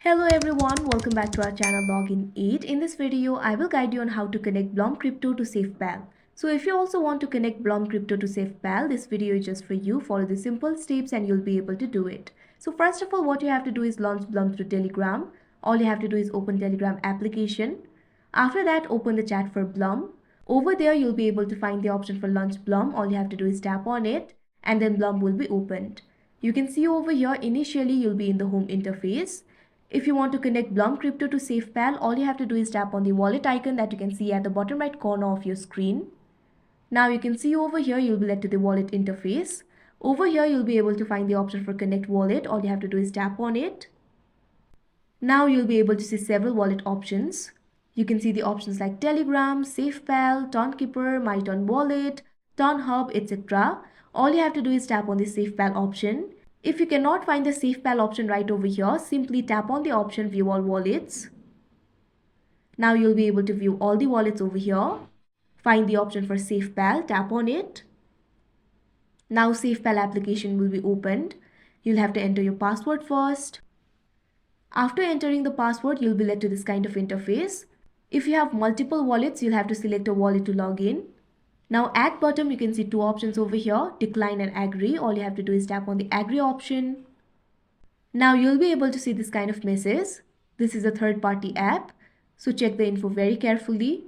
Hello everyone, welcome back to our channel Login 8. In this video, I will guide you on how to connect Blum Crypto to SafePal. So if you also want to connect Blum Crypto to SafePal, this video is just for you. Follow the simple steps and you'll be able to do it. So first of all, what you have to do is launch Blum through Telegram. All you have to do is open Telegram application. After that, open the chat for Blum. Over there, you'll be able to find the option for launch Blum. All you have to do is tap on it and then Blum will be opened. You can see over here, initially you'll be in the home interface. If you want to connect Blum Crypto to SafePal, all you have to do is tap on the wallet icon that you can see at the bottom right corner of your screen. Now you can see over here, you'll be led to the wallet interface. Over here, you'll be able to find the option for connect wallet. All you have to do is tap on it. Now you'll be able to see several wallet options. You can see the options like Telegram, SafePal, Tonkeeper, MyTon Wallet, TonHub, etc. All you have to do is tap on the SafePal option. If you cannot find the SafePal option right over here, simply tap on the option View All Wallets. Now you'll be able to view all the wallets over here. Find the option for SafePal, tap on it. Now SafePal application will be opened. You'll have to enter your password first. After entering the password, you'll be led to this kind of interface. If you have multiple wallets, you'll have to select a wallet to log in. Now at bottom you can see two options over here, decline and agree. All you have to do is tap on the agree option. Now you'll be able to see this kind of message. This is a third-party app, so check the info very carefully.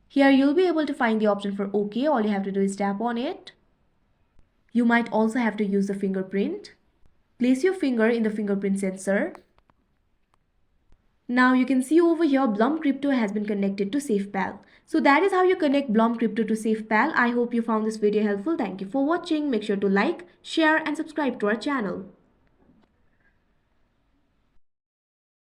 Here you'll be able to find the option for OK. All you have to do is tap on it. You might also have to use the fingerprint. Place your finger in the fingerprint sensor. Now you can see over here Blum Crypto has been connected to SafePal. So that is how you connect Blum Crypto to SafePal. I hope you found this video helpful. Thank you for watching. Make sure to like, share and subscribe to our channel.